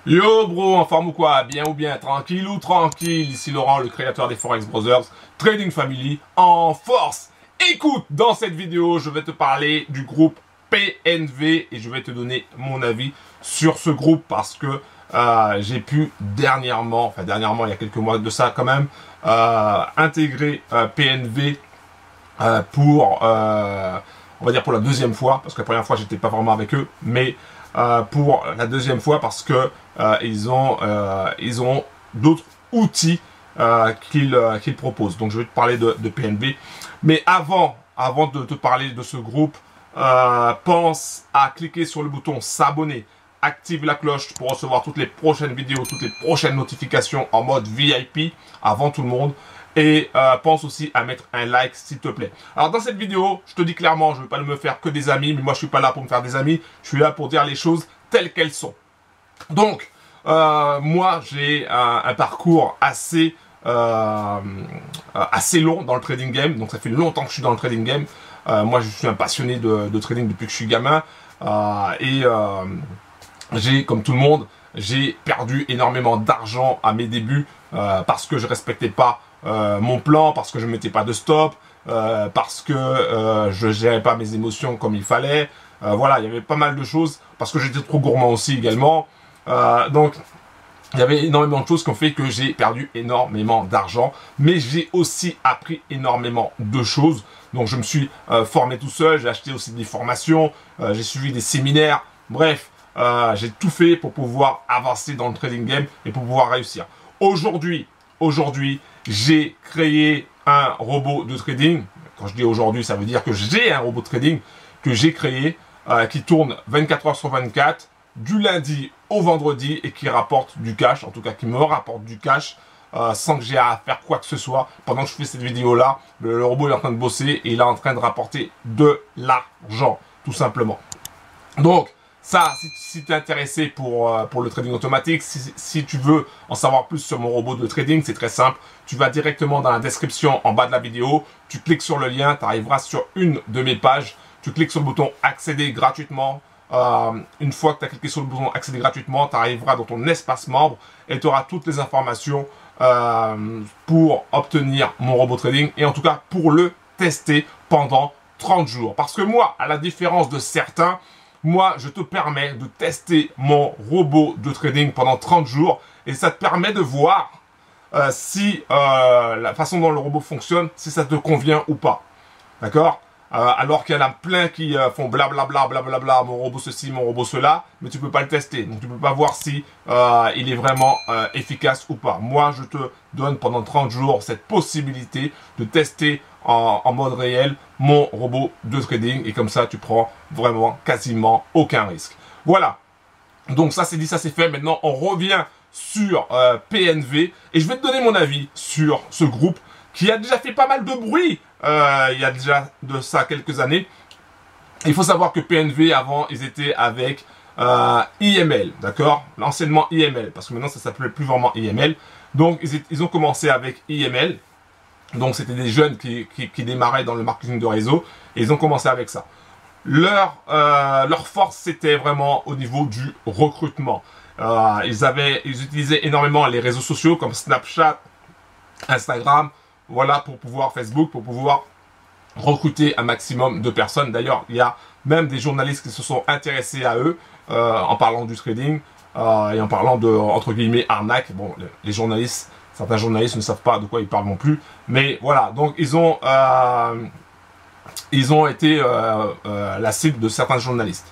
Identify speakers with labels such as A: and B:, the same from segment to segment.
A: Yo bro, en forme ou quoi? Bien ou bien? Tranquille ou tranquille? Ici Laurent, le créateur des Forex Brothers, Trading Family, en force. Écoute, dans cette vidéo, je vais te parler du groupe PNV et je vais te donner mon avis sur ce groupe parce que j'ai pu dernièrement, il y a quelques mois de ça quand même, intégrer PNV pour, on va dire pour la deuxième fois, parce que la première fois j'étais pas vraiment avec eux, mais pour la deuxième fois parce que ils ont d'autres outils qu'ils proposent. Donc je vais te parler de PNV. Mais avant de te parler de ce groupe, pense à cliquer sur le bouton s'abonner, active la cloche pour recevoir toutes les prochaines vidéos, toutes les prochaines notifications en mode VIP avant tout le monde. Et pense aussi à mettre un like s'il te plaît. Alors dans cette vidéo, je te dis clairement, je ne vais pas me faire que des amis, mais moi je suis pas là pour me faire des amis, je suis là pour dire les choses telles qu'elles sont. Donc, moi j'ai un parcours assez long dans le trading game, donc ça fait longtemps que je suis dans le trading game. Moi je suis un passionné de trading depuis que je suis gamin, j'ai, comme tout le monde, j'ai perdu énormément d'argent à mes débuts parce que je respectais pas mon plan, parce que je mettais pas de stop, parce que je gérais pas mes émotions comme il fallait. Voilà, il y avait pas mal de choses, parce que j'étais trop gourmand aussi également. Donc, il y avait énormément de choses qui ont fait que j'ai perdu énormément d'argent, mais j'ai aussi appris énormément de choses. Donc, je me suis formé tout seul, j'ai acheté aussi des formations, j'ai suivi des séminaires, bref, j'ai tout fait pour pouvoir avancer dans le trading game et pour pouvoir réussir. Aujourd'hui, j'ai créé un robot de trading. Quand je dis aujourd'hui, ça veut dire que j'ai un robot de trading que j'ai créé, qui tourne 24 heures sur 24, du lundi au vendredi et qui rapporte du cash, en tout cas qui me rapporte du cash, sans que j'ai à faire quoi que ce soit. Pendant que je fais cette vidéo-là, le robot est en train de bosser et il est en train de rapporter de l'argent, tout simplement. Donc, ça, si tu es intéressé pour le trading automatique, si tu veux en savoir plus sur mon robot de trading, c'est très simple. Tu vas directement dans la description en bas de la vidéo, tu cliques sur le lien, tu arriveras sur une de mes pages, tu cliques sur le bouton accéder gratuitement. Une fois que tu as cliqué sur le bouton accéder gratuitement, tu arriveras dans ton espace membre et tu auras toutes les informations pour obtenir mon robot trading et en tout cas pour le tester pendant 30 jours. Parce que moi, à la différence de certains, moi, je te permets de tester mon robot de trading pendant 30 jours et ça te permet de voir si la façon dont le robot fonctionne, si ça te convient ou pas. D'accord? Alors qu'il y en a plein qui font blablabla, blablabla, mon robot ceci, mon robot cela, mais tu peux pas le tester. Donc tu peux pas voir si il est vraiment efficace ou pas. Moi, je te donne pendant 30 jours cette possibilité de tester en mode réel mon robot de trading et comme ça tu prends vraiment quasiment aucun risque. Voilà, donc ça c'est dit, ça c'est fait. Maintenant on revient sur PNV et je vais te donner mon avis sur ce groupe qui a déjà fait pas mal de bruit il y a déjà de ça quelques années. Il faut savoir que PNV avant ils étaient avec IML, d'accord, l'anciennement IML, parce que maintenant ça s'appelait plus vraiment IML. Donc ils ont commencé avec IML. Donc c'était des jeunes qui démarraient dans le marketing de réseau et ils ont commencé avec ça. Leur force c'était vraiment au niveau du recrutement. Ils utilisaient énormément les réseaux sociaux comme Snapchat, Instagram, voilà, pour pouvoir Facebook, pour pouvoir recruter un maximum de personnes. D'ailleurs, il y a même des journalistes qui se sont intéressés à eux en parlant du trading et en parlant de, entre guillemets, arnaque. Bon, les journalistes, certains journalistes ne savent pas de quoi ils parlent non plus. Mais voilà, donc ils ont été la cible de certains journalistes.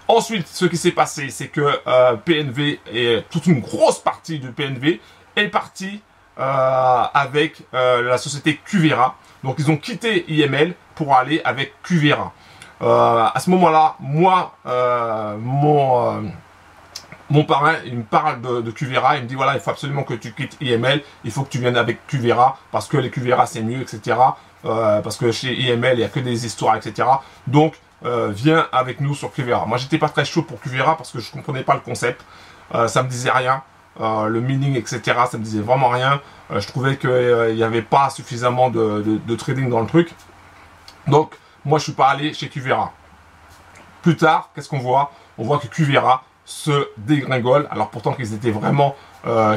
A: Ensuite, ce qui s'est passé, c'est que PNV et toute une grosse partie du PNV est partie avec la société Qvera. Donc ils ont quitté IML pour aller avec Qvera. À ce moment-là, moi, mon parrain, il me parle de Qvera, il me dit voilà, il faut absolument que tu quittes IML, il faut que tu viennes avec Qvera, parce que les Qvera c'est mieux, etc. Parce que chez IML, il n'y a que des histoires, etc. Donc, viens avec nous sur Qvera. Moi, j'étais pas très chaud pour Qvera parce que je comprenais pas le concept. Ça me disait rien. Le meaning, etc. Ça me disait vraiment rien. Je trouvais qu'il n'y avait pas suffisamment de trading dans le truc. Donc, moi, je suis pas allé chez Qvera. Plus tard, qu'est-ce qu'on voit? On voit que Qvera se dégringolent. Alors pourtant qu'ils étaient vraiment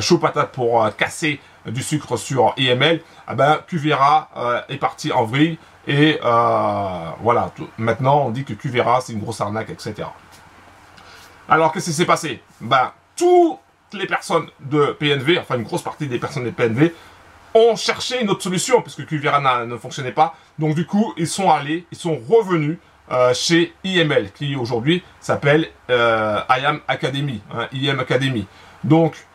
A: chaud patate pour casser du sucre sur IML, eh ben, Qvera est parti en vrille et voilà, maintenant on dit que Qvera c'est une grosse arnaque, etc. Alors qu'est-ce qui s'est passé? Ben, toutes les personnes de PNV, enfin une grosse partie des personnes de PNV, ont cherché une autre solution puisque Qvera ne fonctionnait pas. Donc du coup, ils sont revenus chez IML, qui aujourd'hui s'appelle IM Academy, hein, IM Academy. Donc,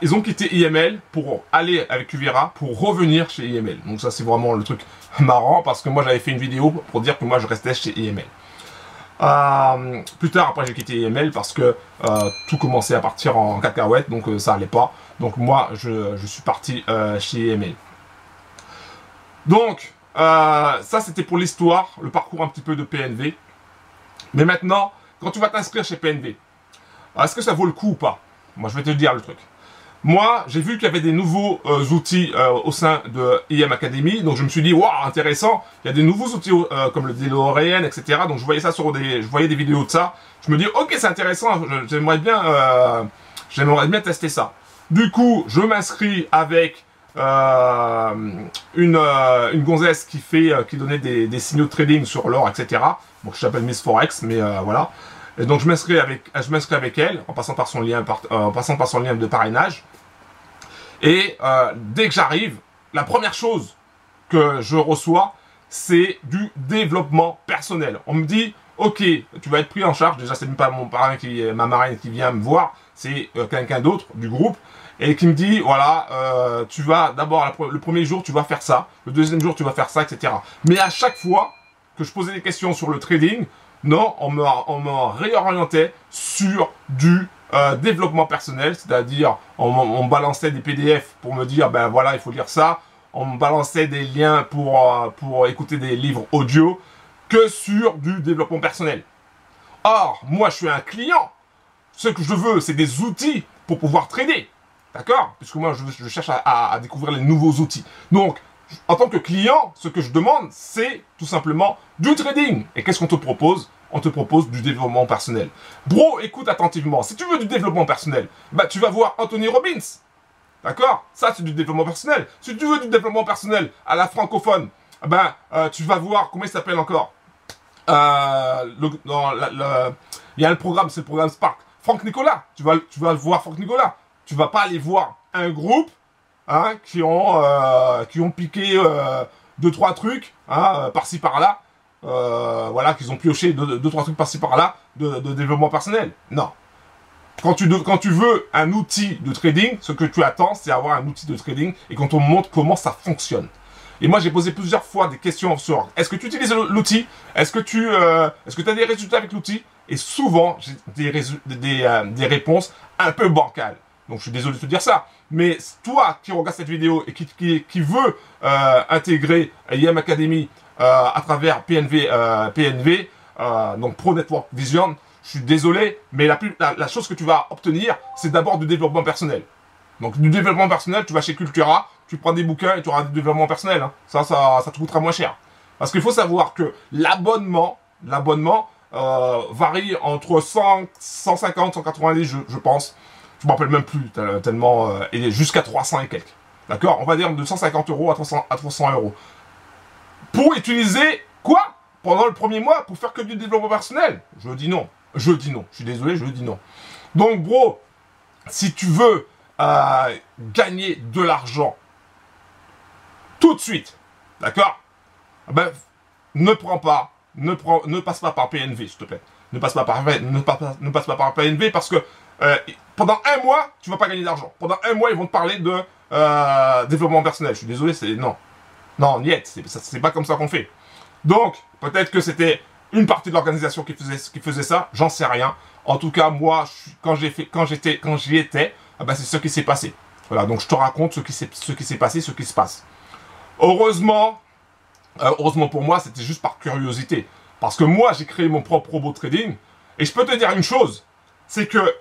A: ils ont quitté IML pour aller avec Qvera pour revenir chez IML. Donc ça, c'est vraiment le truc marrant parce que moi, j'avais fait une vidéo pour dire que moi, je restais chez IML. Plus tard, après, j'ai quitté IML parce que tout commençait à partir en cacahuète, donc ça allait pas. Donc moi, je suis parti chez IML. Donc, ça, c'était pour l'histoire, le parcours un petit peu de PNV. Mais maintenant, quand tu vas t'inscrire chez PNV, est-ce que ça vaut le coup ou pas? Moi, je vais te dire le truc. Moi, j'ai vu qu'il y avait des nouveaux outils au sein de IM Academy. Donc, je me suis dit, waouh, intéressant. Il y a des nouveaux outils comme le DeLorean, etc. Donc, je voyais ça sur je voyais des vidéos de ça. Je me dis, ok, c'est intéressant. J'aimerais bien tester ça. Du coup, je m'inscris avec une gonzesse qui donnait des signaux de trading sur l'or, etc. Bon, je s'appelle Miss Forex, mais voilà. Et donc je m'inscris avec elle en passant par son lien de parrainage. Et dès que j'arrive, la première chose que je reçois, c'est du développement personnel. On me dit, ok, tu vas être pris en charge. Déjà, c'est même pas ma marraine qui vient me voir, c'est quelqu'un d'autre du groupe. Et qui me dit, voilà, tu vas d'abord, le premier jour, tu vas faire ça. Le deuxième jour, tu vas faire ça, etc. Mais à chaque fois que je posais des questions sur le trading, non, on me réorientait sur du développement personnel, c'est-à-dire on me balançait des PDF pour me dire, ben voilà, il faut lire ça. On me balançait des liens pour écouter des livres audio que sur du développement personnel. Or, moi, je suis un client. Ce que je veux, c'est des outils pour pouvoir trader. D'accord? Puisque moi, je cherche à découvrir les nouveaux outils. Donc, en tant que client, ce que je demande, c'est tout simplement du trading. Et qu'est-ce qu'on te propose? On te propose du développement personnel. Bro, écoute attentivement. Si tu veux du développement personnel, bah, tu vas voir Anthony Robbins. D'accord? Ça, c'est du développement personnel. Si tu veux du développement personnel à la francophone, ben, tu vas voir, comment il s'appelle encore? Il y a le programme, c'est le programme Spark. Franck Nicolas. Tu vas voir Franck Nicolas. Tu vas pas aller voir un groupe hein, qui ont piqué 2-3 trucs hein, par-ci par-là. Voilà, qu'ils ont pioché 2-3 trucs par-ci par-là de développement personnel. Non. Quand tu veux un outil de trading, ce que tu attends, c'est avoir un outil de trading et qu'on te montre comment ça fonctionne. Et moi, j'ai posé plusieurs fois des questions sur est-ce que tu utilises l'outil? Est-ce que tu as des résultats avec l'outil? Et souvent, j'ai des réponses un peu bancales. Donc, je suis désolé de te dire ça. Mais toi qui regardes cette vidéo et qui veut intégrer IM Academy à travers PNV, donc Pro Network Vision, je suis désolé, mais la chose que tu vas obtenir, c'est d'abord du développement personnel. Donc, du développement personnel, tu vas chez Cultura, tu prends des bouquins et tu auras du développement personnel. Hein. Ça te coûtera moins cher. Parce qu'il faut savoir que l'abonnement varie entre 150, 190, je pense. Je ne me rappelle même plus tellement, et jusqu'à 300 et quelques. D'accord? On va dire de 150 € à 300 €. Pour utiliser quoi? Pendant le premier mois, pour faire que du développement personnel? Je dis non. Je dis non. Je suis désolé, je dis non. Donc, bro, si tu veux gagner de l'argent tout de suite, d'accord? Ben, ne passe pas par PNV, s'il te plaît. Ne passe pas par PNV parce que pendant un mois, tu vas pas gagner d'argent. Pendant un mois, ils vont te parler de développement personnel. Je suis désolé, c'est non. Non, niet, c'est pas comme ça qu'on fait. Donc, peut-être que c'était une partie de l'organisation qui faisait ça, j'en sais rien. En tout cas, moi, quand j'y étais, ben, c'est ce qui s'est passé. Voilà, donc je te raconte ce qui s'est passé, ce qui se passe. Heureusement pour moi, c'était juste par curiosité. Parce que moi, j'ai créé mon propre robot trading. Et je peux te dire une chose, c'est que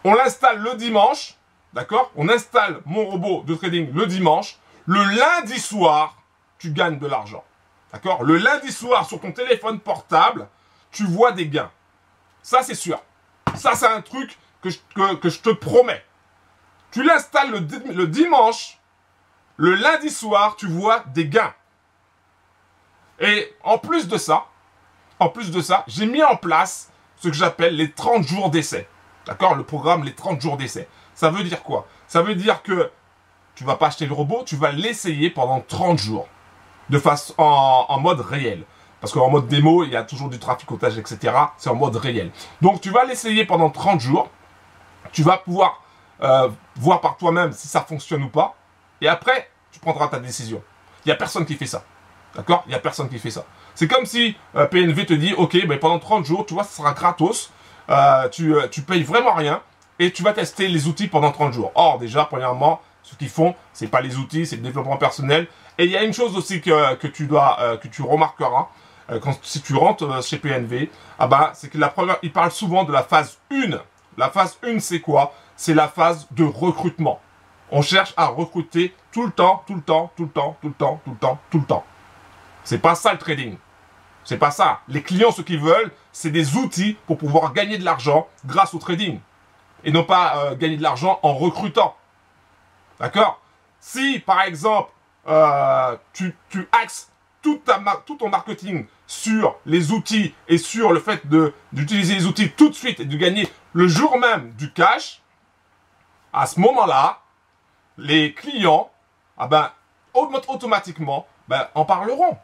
A: on l'installe le dimanche, d'accord? On installe mon robot de trading le dimanche. Le lundi soir, tu gagnes de l'argent. D'accord? Le lundi soir, sur ton téléphone portable, tu vois des gains. Ça, c'est sûr. Ça, c'est un truc que je te promets. Tu l'installes le dimanche, le lundi soir, tu vois des gains. Et en plus de ça, j'ai mis en place ce que j'appelle les 30 jours d'essai. D'accord? Le programme, les 30 jours d'essai. Ça veut dire quoi? Ça veut dire que tu vas pas acheter le robot, tu vas l'essayer pendant 30 jours. De façon en mode réel. Parce qu'en mode démo, il y a toujours du traficotage, etc. C'est en mode réel. Donc, tu vas l'essayer pendant 30 jours. Tu vas pouvoir voir par toi-même si ça fonctionne ou pas. Et après, tu prendras ta décision. Il n'y a personne qui fait ça. D'accord? Il n'y a personne qui fait ça. C'est comme si PNV te dit, ok, ben pendant 30 jours, tu vois, ça sera gratos. Tu payes vraiment rien. Et tu vas tester les outils pendant 30 jours. Or, déjà, premièrement, ce qu'ils font, c'est pas les outils, c'est le développement personnel. Et il y a une chose aussi que tu remarqueras si tu rentres chez PNV, c'est que la première, il parle souvent de la phase 1. La phase 1, c'est quoi? C'est la phase de recrutement. On cherche à recruter tout le temps. C'est pas ça le trading. C'est pas ça. Les clients, ce qu'ils veulent, c'est des outils pour pouvoir gagner de l'argent grâce au trading. Et non pas gagner de l'argent en recrutant. D'accord? Si, par exemple, tu axes tout ton marketing sur les outils et sur le fait d'utiliser les outils tout de suite et de gagner le jour même du cash, à ce moment-là, les clients, automatiquement, en parleront.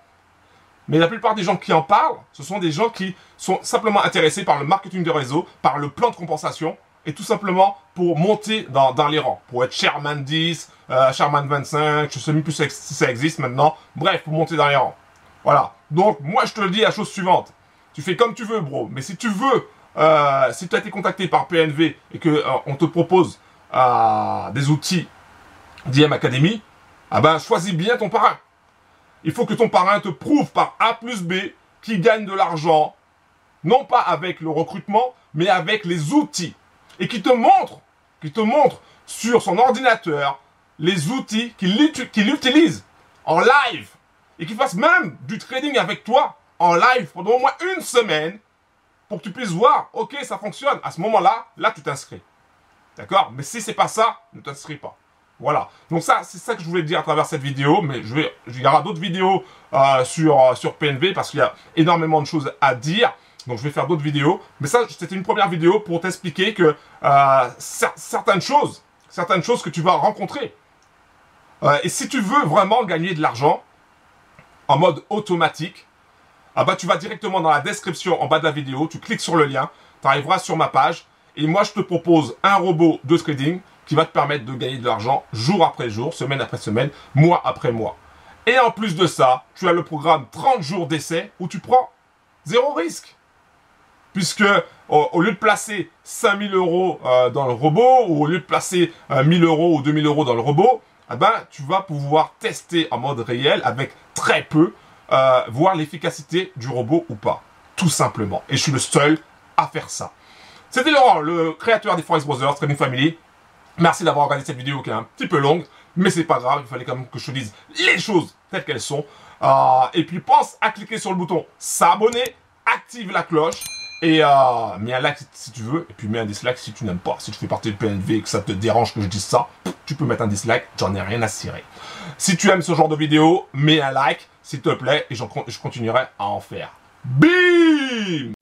A: Mais la plupart des gens qui en parlent, ce sont des gens qui sont simplement intéressés par le marketing de réseau, par le plan de compensation, et tout simplement pour monter dans les rangs, pour être Sherman 10, Sherman 25, je ne sais même plus si ça existe maintenant, bref, pour monter dans les rangs. Voilà, donc moi je te le dis la chose suivante, tu fais comme tu veux bro, mais si tu veux, si tu as été contacté par PNV et que on te propose des outils d'IM Academy, choisis bien ton parrain. Il faut que ton parrain te prouve par A plus B qu'il gagne de l'argent, non pas avec le recrutement, mais avec les outils. Et qui te montre sur son ordinateur les outils qu'il utilise en live. Et qu'il fasse même du trading avec toi en live pendant au moins une semaine pour que tu puisses voir, ok, ça fonctionne. À ce moment-là, là, tu t'inscris. D'accord? Mais si c'est pas ça, ne t'inscris pas. Voilà. Donc ça, c'est ça que je voulais te dire à travers cette vidéo. Mais il y aura d'autres vidéos sur PNV parce qu'il y a énormément de choses à dire. Donc je vais faire d'autres vidéos. Mais ça, c'était une première vidéo pour t'expliquer que certaines choses que tu vas rencontrer. Et si tu veux vraiment gagner de l'argent en mode automatique, tu vas directement dans la description en bas de la vidéo, tu cliques sur le lien, tu arriveras sur ma page. Et moi, je te propose un robot de trading qui va te permettre de gagner de l'argent jour après jour, semaine après semaine, mois après mois. Et en plus de ça, tu as le programme 30 jours d'essai où tu prends 0 risque. Puisque au lieu de placer 5000 € dans le robot, ou au lieu de placer 1000 € ou 2000 € dans le robot, tu vas pouvoir tester en mode réel avec très peu, voir l'efficacité du robot ou pas. Tout simplement. Et je suis le seul à faire ça. C'était Laurent, le créateur des Forex Brothers Trading Family. Merci d'avoir regardé cette vidéo qui est un petit peu longue, mais c'est pas grave, il fallait quand même que je te dise les choses telles qu'elles sont. Et puis pense à cliquer sur le bouton s'abonner, active la cloche et mets un like si tu veux, et puis mets un dislike si tu n'aimes pas. Si tu fais partie de PNV et que ça te dérange que je dise ça, tu peux mettre un dislike, j'en ai rien à cirer. Si tu aimes ce genre de vidéo, mets un like s'il te plaît et je continuerai à en faire. Bim!